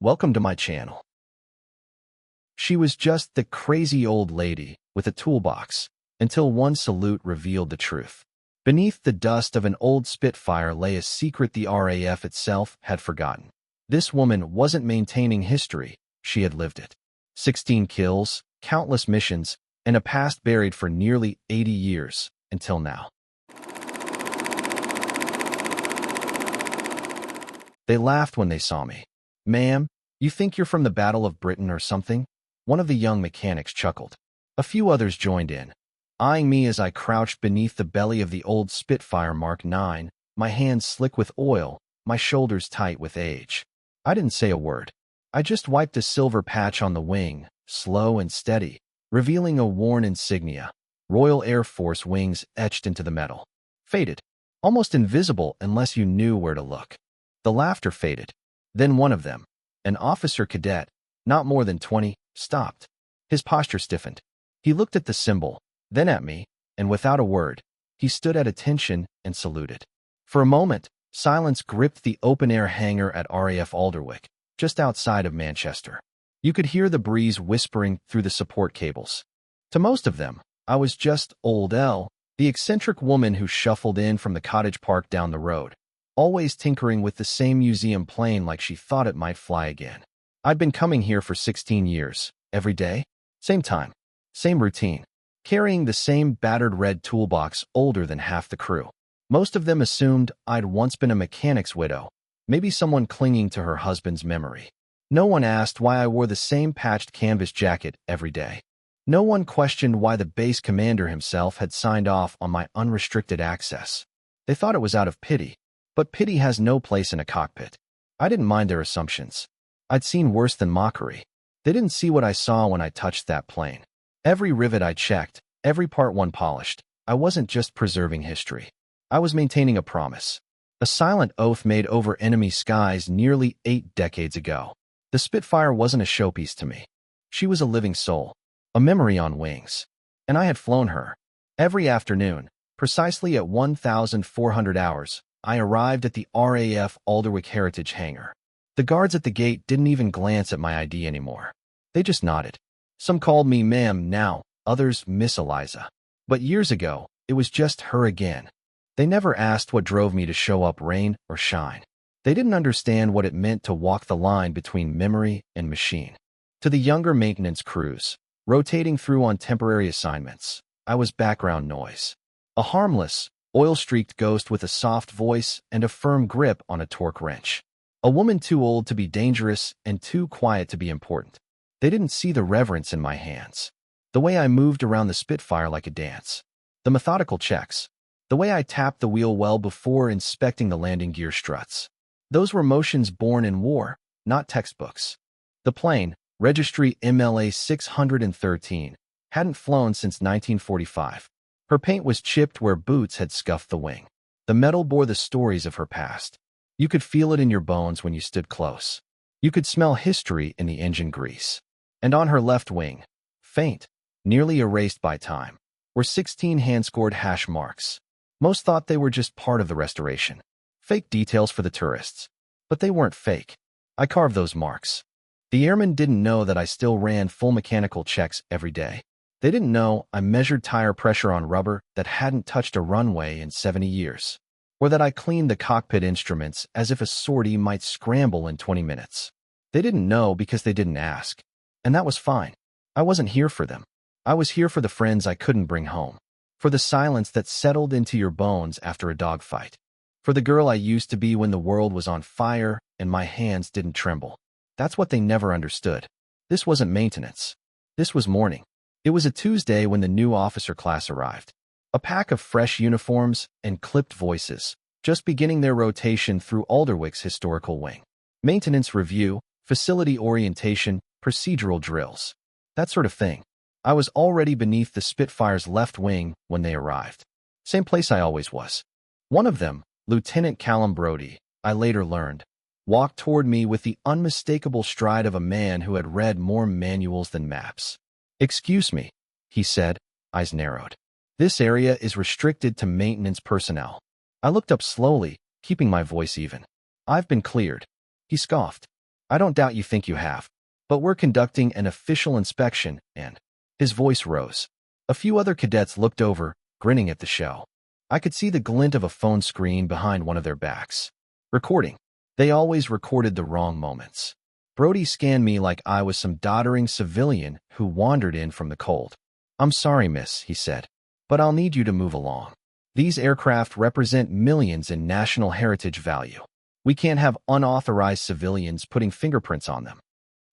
Welcome to my channel. She was just the crazy old lady with a toolbox until one salute revealed the truth. Beneath the dust of an old Spitfire lay a secret the RAF itself had forgotten. This woman wasn't maintaining history, she had lived it. 16 kills, countless missions, and a past buried for nearly 80 years, until now. They laughed when they saw me. "Ma'am, you think you're from the Battle of Britain or something?" One of the young mechanics chuckled. A few others joined in, eyeing me as I crouched beneath the belly of the old Spitfire Mark 9, my hands slick with oil, my shoulders tight with age. I didn't say a word. I just wiped a silver patch on the wing, slow and steady, revealing a worn insignia, Royal Air Force wings etched into the metal. Faded, almost invisible unless you knew where to look. The laughter faded. Then one of them, an officer cadet, not more than 20, stopped. His posture stiffened. He looked at the symbol, then at me, and without a word, he stood at attention and saluted. For a moment, silence gripped the open-air hangar at RAF Alderwick, just outside of Manchester. You could hear the breeze whispering through the support cables. To most of them, I was just Old Elle, the eccentric woman who shuffled in from the cottage park down the road, always tinkering with the same museum plane like she thought it might fly again. I'd been coming here for 16 years, every day, same time, same routine, carrying the same battered red toolbox older than half the crew. Most of them assumed I'd once been a mechanic's widow, maybe someone clinging to her husband's memory. No one asked why I wore the same patched canvas jacket every day. No one questioned why the base commander himself had signed off on my unrestricted access. They thought it was out of pity. But pity has no place in a cockpit. I didn't mind their assumptions. I'd seen worse than mockery. They didn't see what I saw when I touched that plane. Every rivet I checked, every part one polished. I wasn't just preserving history. I was maintaining a promise. A silent oath made over enemy skies nearly 8 decades ago. The Spitfire wasn't a showpiece to me. She was a living soul, a memory on wings. And I had flown her. Every afternoon, precisely at 1,400 hours, I arrived at the RAF Alderwick Heritage Hangar. The guards at the gate didn't even glance at my ID anymore. They just nodded. Some called me ma'am now, others Miss Eliza. But years ago, it was just her again. They never asked what drove me to show up rain or shine. They didn't understand what it meant to walk the line between memory and machine. To the younger maintenance crews, rotating through on temporary assignments, I was background noise. A harmless, oil-streaked ghost with a soft voice and a firm grip on a torque wrench. A woman too old to be dangerous and too quiet to be important. They didn't see the reverence in my hands. The way I moved around the Spitfire like a dance. The methodical checks. The way I tapped the wheel well before inspecting the landing gear struts. Those were motions born in war, not textbooks. The plane, registry MLA 613, hadn't flown since 1945. Her paint was chipped where boots had scuffed the wing. The metal bore the stories of her past. You could feel it in your bones when you stood close. You could smell history in the engine grease. And on her left wing, faint, nearly erased by time, were 16 hand-scored hash marks. Most thought they were just part of the restoration. Fake details for the tourists. But they weren't fake. I carved those marks. The airmen didn't know that I still ran full mechanical checks every day. They didn't know I measured tire pressure on rubber that hadn't touched a runway in 70 years, or that I cleaned the cockpit instruments as if a sortie might scramble in 20 minutes. They didn't know because they didn't ask, and that was fine. I wasn't here for them. I was here for the friends I couldn't bring home, for the silence that settled into your bones after a dogfight, for the girl I used to be when the world was on fire and my hands didn't tremble. That's what they never understood. This wasn't maintenance. This was mourning. It was a Tuesday when the new officer class arrived. A pack of fresh uniforms and clipped voices, just beginning their rotation through Alderwick's historical wing. Maintenance review, facility orientation, procedural drills. That sort of thing. I was already beneath the Spitfire's left wing when they arrived. Same place I always was. One of them, Lieutenant Callum Brodie, I later learned, walked toward me with the unmistakable stride of a man who had read more manuals than maps. "Excuse me," he said, eyes narrowed. "This area is restricted to maintenance personnel." I looked up slowly, keeping my voice even. "I've been cleared." He scoffed. I don't doubt you think you have. But we're conducting an official inspection, and his voice rose. A few other cadets looked over, grinning at the show. I could see the glint of a phone screen behind one of their backs. Recording. They always recorded the wrong moments. Brody scanned me like I was some doddering civilian who wandered in from the cold. "I'm sorry, miss," he said, "but I'll need you to move along. These aircraft represent millions in national heritage value. We can't have unauthorized civilians putting fingerprints on them."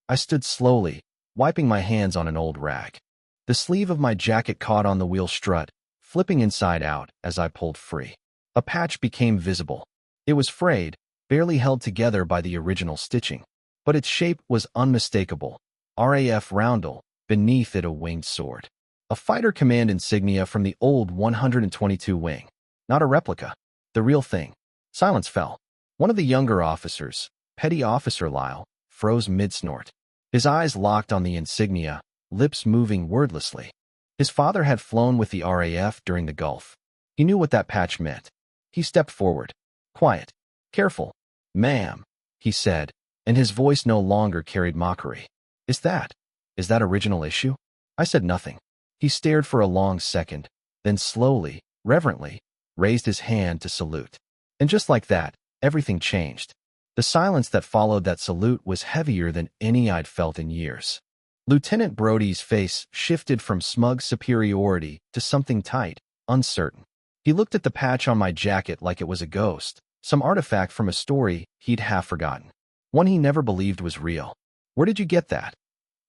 I stood slowly, wiping my hands on an old rag. The sleeve of my jacket caught on the wheel strut, flipping inside out as I pulled free. A patch became visible. It was frayed, barely held together by the original stitching. But its shape was unmistakable. RAF roundel, beneath it a winged sword. A fighter command insignia from the old 122 wing. Not a replica. The real thing. Silence fell. One of the younger officers, Petty Officer Lyle, froze mid-snort. His eyes locked on the insignia, lips moving wordlessly. His father had flown with the RAF during the Gulf. He knew what that patch meant. He stepped forward. "Quiet. Careful. Ma'am," he said, and his voice no longer carried mockery. Is that original issue?" I said nothing. He stared for a long second, then slowly, reverently, raised his hand to salute. And just like that, everything changed. The silence that followed that salute was heavier than any I'd felt in years. Lieutenant Brody's face shifted from smug superiority to something tight, uncertain. He looked at the patch on my jacket like it was a ghost, some artifact from a story he'd half forgotten. One he never believed was real. "Where did you get that?"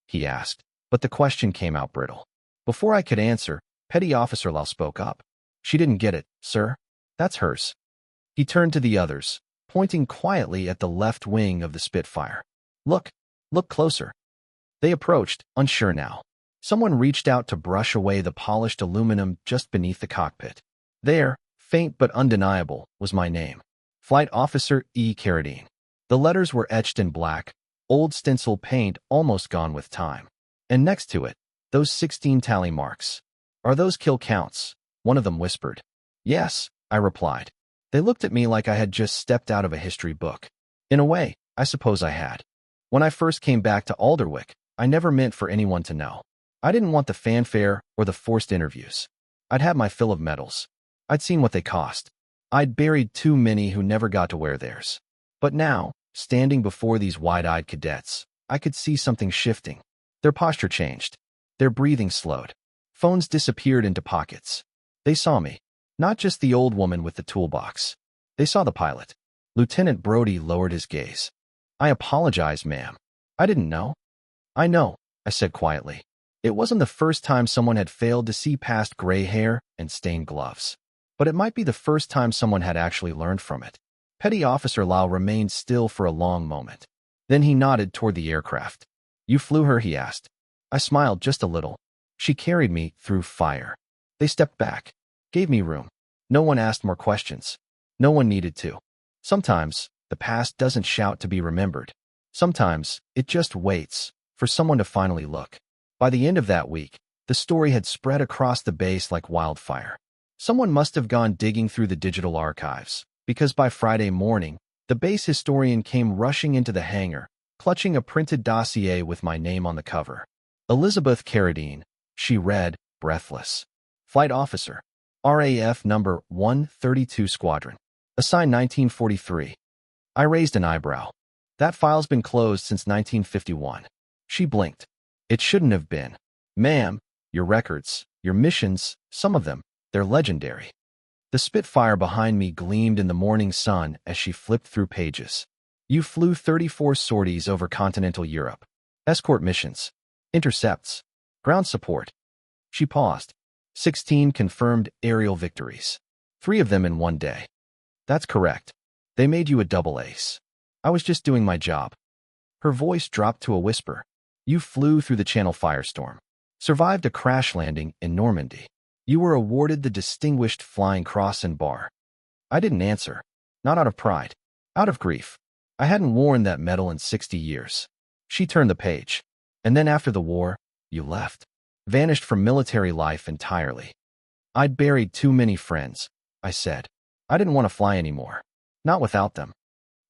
he asked, but the question came out brittle. Before I could answer, Petty Officer Lau spoke up. "She didn't get it, sir. That's hers." He turned to the others, pointing quietly at the left wing of the Spitfire. Look closer." They approached, unsure now. Someone reached out to brush away the polished aluminum just beneath the cockpit. There, faint but undeniable, was my name. Flight Officer E. Carradine. The letters were etched in black, old stencil paint almost gone with time. And next to it, those 16 tally marks. "Are those kill counts?" one of them whispered. "Yes," I replied. They looked at me like I had just stepped out of a history book. In a way, I suppose I had. When I first came back to Alderwick, I never meant for anyone to know. I didn't want the fanfare or the forced interviews. I'd had my fill of medals. I'd seen what they cost. I'd buried too many who never got to wear theirs. But now, standing before these wide-eyed cadets, I could see something shifting. Their posture changed. Their breathing slowed. Phones disappeared into pockets. They saw me. Not just the old woman with the toolbox. They saw the pilot. Lieutenant Brody lowered his gaze. "I apologize, ma'am. I didn't know." "I know," I said quietly. It wasn't the first time someone had failed to see past gray hair and stained gloves. But it might be the first time someone had actually learned from it. Petty Officer Lau remained still for a long moment. Then he nodded toward the aircraft. "You flew her?" he asked. I smiled just a little. "She carried me through fire." They stepped back, gave me room. No one asked more questions. No one needed to. Sometimes, the past doesn't shout to be remembered. Sometimes, it just waits for someone to finally look. By the end of that week, the story had spread across the base like wildfire. Someone must have gone digging through the digital archives, because by Friday morning, the base historian came rushing into the hangar, clutching a printed dossier with my name on the cover. Elizabeth Carradine, she read, breathless. Flight Officer, RAF number 132 Squadron. Assigned 1943. I raised an eyebrow. That file's been closed since 1951. She blinked. It shouldn't have been. "Ma'am, your records, your missions, some of them, they're legendary." The Spitfire behind me gleamed in the morning sun as she flipped through pages. "You flew 34 sorties over continental Europe. Escort missions. Intercepts. Ground support." She paused. 16 confirmed aerial victories. 3 of them in one day. "That's correct. They made you a double ace." I was just doing my job. Her voice dropped to a whisper. "You flew through the Channel firestorm. Survived a crash landing in Normandy. You were awarded the Distinguished Flying Cross and Bar." I didn't answer. Not out of pride. Out of grief. I hadn't worn that medal in 60 years. She turned the page. "And then after the war, you left. Vanished from military life entirely." "I'd buried too many friends," I said. "I didn't want to fly anymore. Not without them."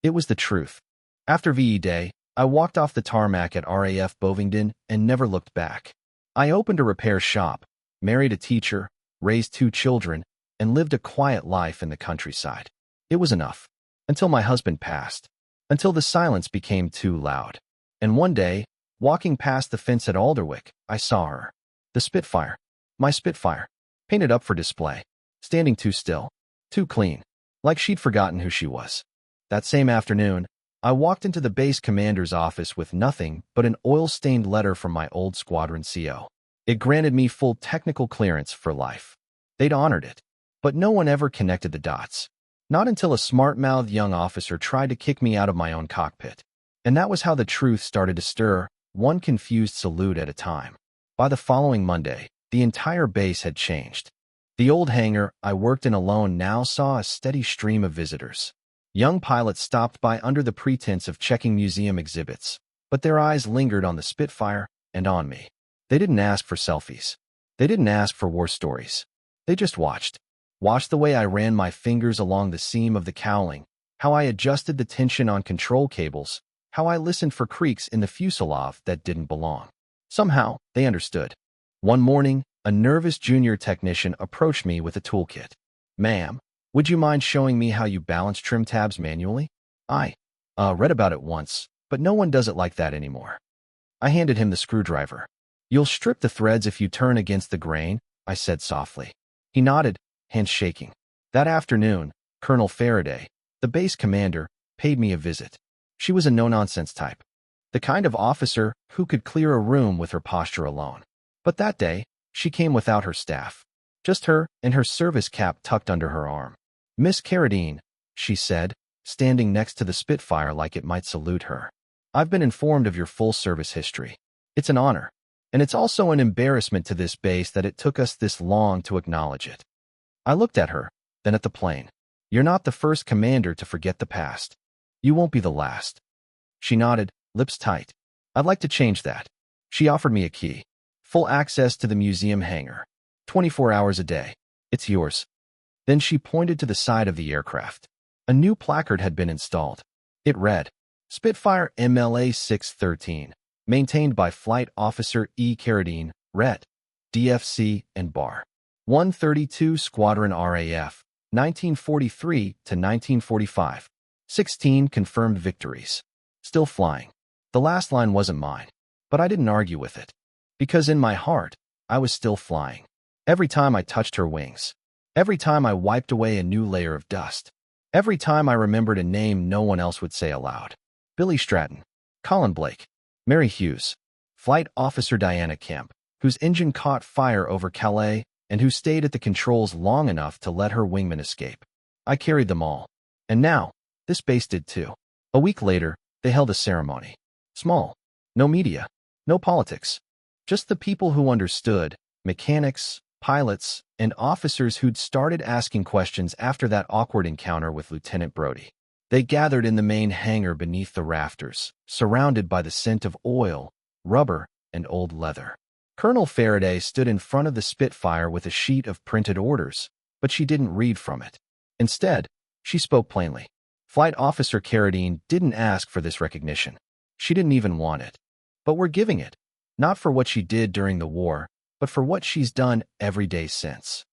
It was the truth. After VE Day, I walked off the tarmac at RAF Bovingdon and never looked back. I opened a repair shop, married a teacher, raised 2 children, and lived a quiet life in the countryside. It was enough. Until my husband passed. Until the silence became too loud. And one day, walking past the fence at Alderwick, I saw her. The Spitfire. My Spitfire. Painted up for display. Standing too still. Too clean. Like she'd forgotten who she was. That same afternoon, I walked into the base commander's office with nothing but an oil-stained letter from my old squadron CO. It granted me full technical clearance for life. They'd honored it. But no one ever connected the dots. Not until a smart-mouthed young officer tried to kick me out of my own cockpit. And that was how the truth started to stir, one confused salute at a time. By the following Monday, the entire base had changed. The old hangar I worked in alone now saw a steady stream of visitors. Young pilots stopped by under the pretense of checking museum exhibits, but their eyes lingered on the Spitfire and on me. They didn't ask for selfies. They didn't ask for war stories. They just watched. Watched the way I ran my fingers along the seam of the cowling, how I adjusted the tension on control cables, how I listened for creaks in the fuselage that didn't belong. Somehow, they understood. One morning, a nervous junior technician approached me with a toolkit. "Ma'am, would you mind showing me how you balance trim tabs manually?" I read about it once, but no one does it like that anymore. I handed him the screwdriver. "You'll strip the threads if you turn against the grain," I said softly. He nodded, hands shaking. That afternoon, Colonel Faraday, the base commander, paid me a visit. She was a no-nonsense type. The kind of officer who could clear a room with her posture alone. But that day, she came without her staff. Just her and her service cap tucked under her arm. "Miss Carradine," she said, standing next to the Spitfire like it might salute her. "I've been informed of your full service history. It's an honor. And it's also an embarrassment to this base that it took us this long to acknowledge it." I looked at her, then at the plane. "You're not the first commander to forget the past. You won't be the last." She nodded, lips tight. "I'd like to change that." She offered me a key. "Full access to the museum hangar. 24 hours a day. It's yours." Then she pointed to the side of the aircraft. A new placard had been installed. It read, "Spitfire MLA 613, maintained by Flight Officer E. Carradine, Ret. DFC and Bar. 132 Squadron RAF, 1943 to 1945. 16 confirmed victories. Still flying." The last line wasn't mine, but I didn't argue with it. Because in my heart, I was still flying. Every time I touched her wings. Every time I wiped away a new layer of dust. Every time I remembered a name no one else would say aloud. Billy Stratton. Colin Blake. Mary Hughes. Flight Officer Diana Kemp, whose engine caught fire over Calais and who stayed at the controls long enough to let her wingman escape. I carried them all. And now, this base did too. A week later, they held a ceremony. Small. No media. No politics. Just the people who understood, mechanics, pilots, and officers who'd started asking questions after that awkward encounter with Lieutenant Brody. They gathered in the main hangar beneath the rafters, surrounded by the scent of oil, rubber, and old leather. Colonel Faraday stood in front of the Spitfire with a sheet of printed orders, but she didn't read from it. Instead, she spoke plainly. Flight Officer Carradine didn't ask for this recognition. She didn't even want it. But we're giving it. Not for what she did during the war, but for what she's done every day since.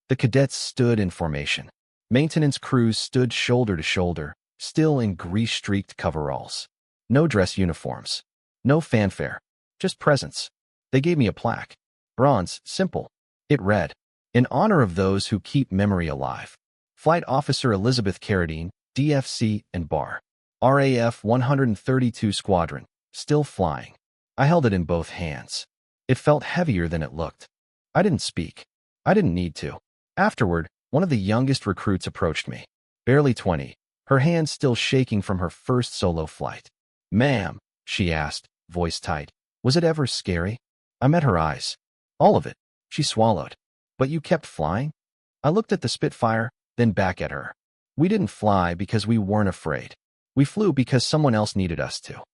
The cadets stood in formation. Maintenance crews stood shoulder to shoulder, still in grease-streaked coveralls. No dress uniforms. No fanfare. Just presence. They gave me a plaque. Bronze, simple. It read, "In honor of those who keep memory alive. Flight Officer Elizabeth Carradine, DFC and Bar. RAF 132 Squadron, still flying." I held it in both hands. It felt heavier than it looked. I didn't speak. I didn't need to. Afterward, one of the youngest recruits approached me. Barely 20, her hands still shaking from her first solo flight. "Ma'am," she asked, voice tight, "was it ever scary?" I met her eyes. "All of it." She swallowed. "But you kept flying?" I looked at the Spitfire, then back at her. We didn't fly because we weren't afraid. We flew because someone else needed us to.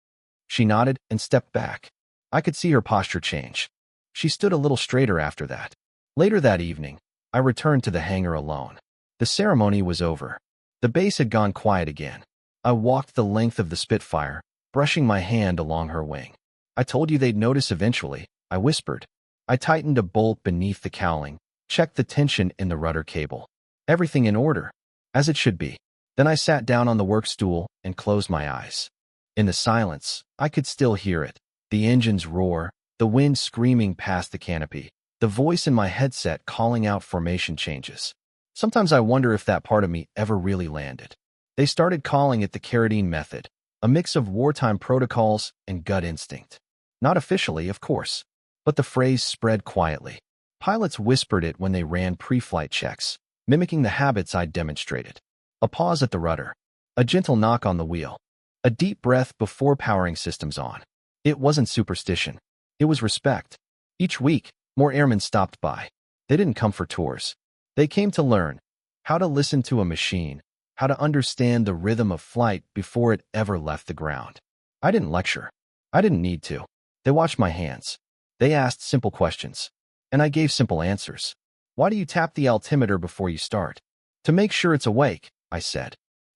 She nodded and stepped back. I could see her posture change. She stood a little straighter after that. Later that evening, I returned to the hangar alone. The ceremony was over. The base had gone quiet again. I walked the length of the Spitfire, brushing my hand along her wing. I told you they'd notice eventually, I whispered. I tightened a bolt beneath the cowling, checked the tension in the rudder cable. Everything in order, as it should be. Then I sat down on the work stool and closed my eyes. In the silence, I could still hear it. The engine's roar, the wind screaming past the canopy, the voice in my headset calling out formation changes. Sometimes I wonder if that part of me ever really landed. They started calling it the Carradine method, a mix of wartime protocols and gut instinct. Not officially, of course, but the phrase spread quietly. Pilots whispered it when they ran pre-flight checks, mimicking the habits I'd demonstrated. A pause at the rudder, a gentle knock on the wheel, a deep breath before powering systems on. It wasn't superstition. It was respect. Each week, more airmen stopped by. They didn't come for tours. They came to learn how to listen to a machine, how to understand the rhythm of flight before it ever left the ground. I didn't lecture. I didn't need to. They watched my hands. They asked simple questions. And I gave simple answers. Why do you tap the altimeter before you start? To make sure it's awake, I said.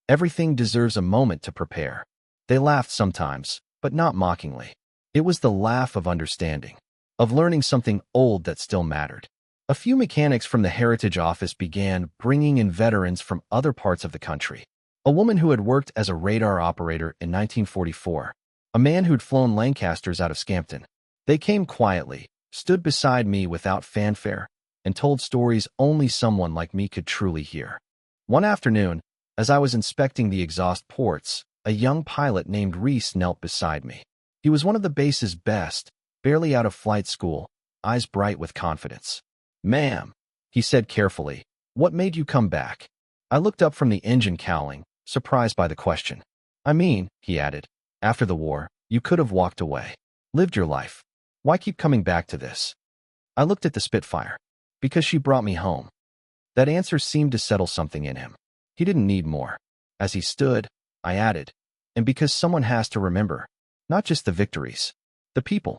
Everything deserves a moment to prepare. They laughed sometimes, but not mockingly. It was the laugh of understanding, of learning something old that still mattered. A few mechanics from the Heritage Office began bringing in veterans from other parts of the country. A woman who had worked as a radar operator in 1944. A man who'd flown Lancasters out of Scampton. They came quietly, stood beside me without fanfare, and told stories only someone like me could truly hear. One afternoon, as I was inspecting the exhaust ports, a young pilot named Reese knelt beside me. He was one of the base's best, barely out of flight school, eyes bright with confidence. "Ma'am," he said carefully, "what made you come back?" I looked up from the engine cowling, surprised by the question. "I mean," he added, "after the war, you could have walked away. Lived your life. Why keep coming back to this?" I looked at the Spitfire. Because she brought me home. That answer seemed to settle something in him. He didn't need more. As he stood, I added, "And because someone has to remember, not just the victories, the people."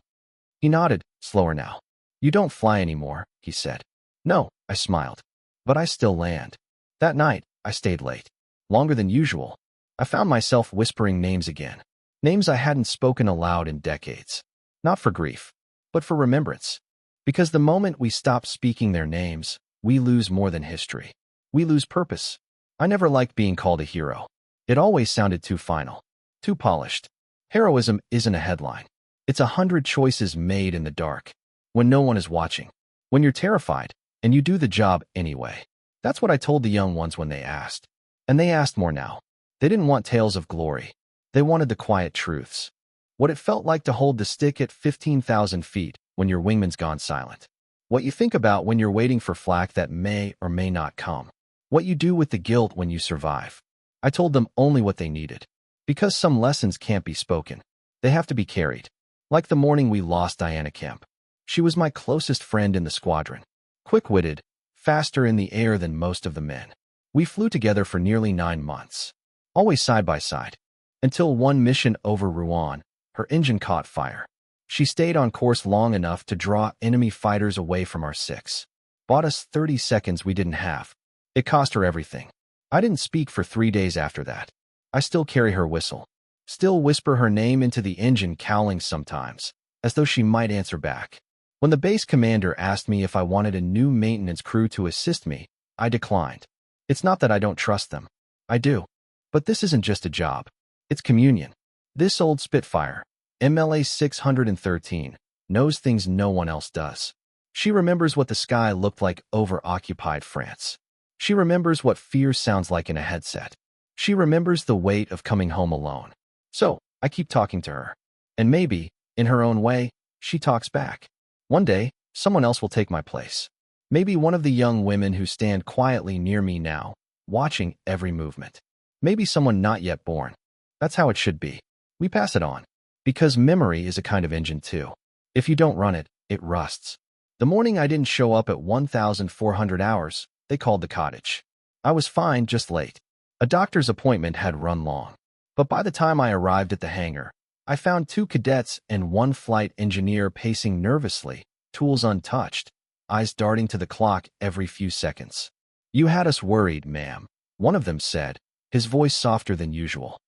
He nodded, slower now. "You don't fly anymore," he said. "No," I smiled. "But I still land." That night, I stayed late. Longer than usual. I found myself whispering names again. Names I hadn't spoken aloud in decades. Not for grief, but for remembrance. Because the moment we stop speaking their names, we lose more than history. We lose purpose. I never liked being called a hero. It always sounded too final, too polished. Heroism isn't a headline. It's 100 choices made in the dark, when no one is watching, when you're terrified, and you do the job anyway. That's what I told the young ones when they asked. And they asked more now. They didn't want tales of glory. They wanted the quiet truths. What it felt like to hold the stick at 15,000 feet when your wingman's gone silent. What you think about when you're waiting for flak that may or may not come. What you do with the guilt when you survive. I told them only what they needed. Because some lessons can't be spoken. They have to be carried. Like the morning we lost Diana Kemp. She was my closest friend in the squadron. Quick-witted, faster in the air than most of the men. We flew together for nearly 9 months. Always side by side. Until one mission over Rouen, her engine caught fire. She stayed on course long enough to draw enemy fighters away from our 6. Bought us 30 seconds we didn't have. It cost her everything. I didn't speak for 3 days after that. I still carry her whistle. Still whisper her name into the engine cowling sometimes, as though she might answer back. When the base commander asked me if I wanted a new maintenance crew to assist me, I declined. It's not that I don't trust them. I do. But this isn't just a job. It's communion. This old Spitfire, MLA 613, knows things no one else does. She remembers what the sky looked like over occupied France. She remembers what fear sounds like in a headset. She remembers the weight of coming home alone. So, I keep talking to her. And maybe, in her own way, she talks back. One day, someone else will take my place. Maybe one of the young women who stand quietly near me now, watching every movement. Maybe someone not yet born. That's how it should be. We pass it on. Because memory is a kind of engine too. If you don't run it, it rusts. The morning I didn't show up at 1,400 hours, they called the cottage. I was fine, just late. A doctor's appointment had run long. But by the time I arrived at the hangar, I found 2 cadets and 1 flight engineer pacing nervously, tools untouched, eyes darting to the clock every few seconds. "You had us worried, ma'am," one of them said, his voice softer than usual.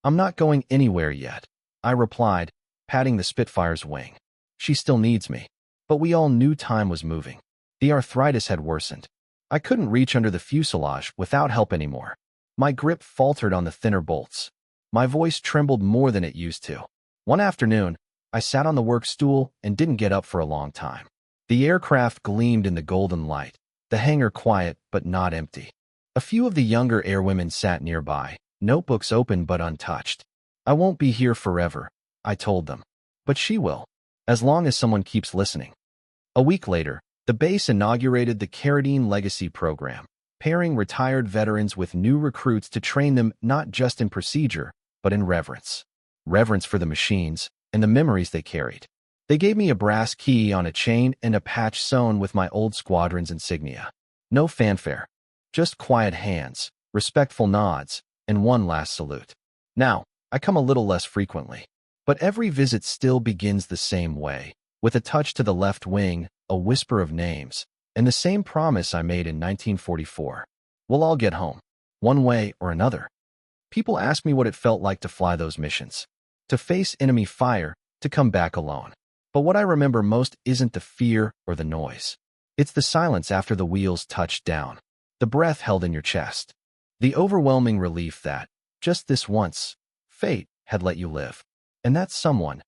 "I'm not going anywhere yet. I replied, patting the Spitfire's wing. She still needs me. But we all knew time was moving. The arthritis had worsened. I couldn't reach under the fuselage without help anymore. My grip faltered on the thinner bolts. My voice trembled more than it used to. One afternoon, I sat on the work stool and didn't get up for a long time. The aircraft gleamed in the golden light, the hangar quiet but not empty. A few of the younger airwomen sat nearby, notebooks open but untouched. I won't be here forever, I told them. But she will, as long as someone keeps listening. A week later, the base inaugurated the Carradine Legacy program, pairing retired veterans with new recruits to train them not just in procedure, but in reverence. Reverence for the machines and the memories they carried. They gave me a brass key on a chain and a patch sewn with my old squadron's insignia. No fanfare, just quiet hands, respectful nods, and one last salute. Now, I come a little less frequently, but every visit still begins the same way, with a touch to the left wing, a whisper of names, and the same promise I made in 1944. We'll all get home, one way or another. People ask me what it felt like to fly those missions, to face enemy fire, to come back alone. But what I remember most isn't the fear or the noise. It's the silence after the wheels touched down, the breath held in your chest, the overwhelming relief that, just this once, fate had let you live. And that someone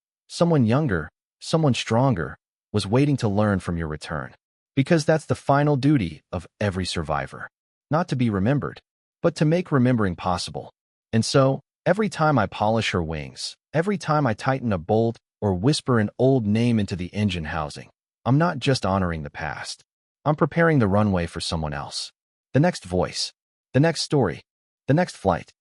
younger, someone stronger, was waiting to learn from your return. Because that's the final duty of every survivor. Not to be remembered, but to make remembering possible. And so, every time I polish her wings, every time I tighten a bolt or whisper an old name into the engine housing, I'm not just honoring the past. I'm preparing the runway for someone else. The next voice, the next story, the next flight.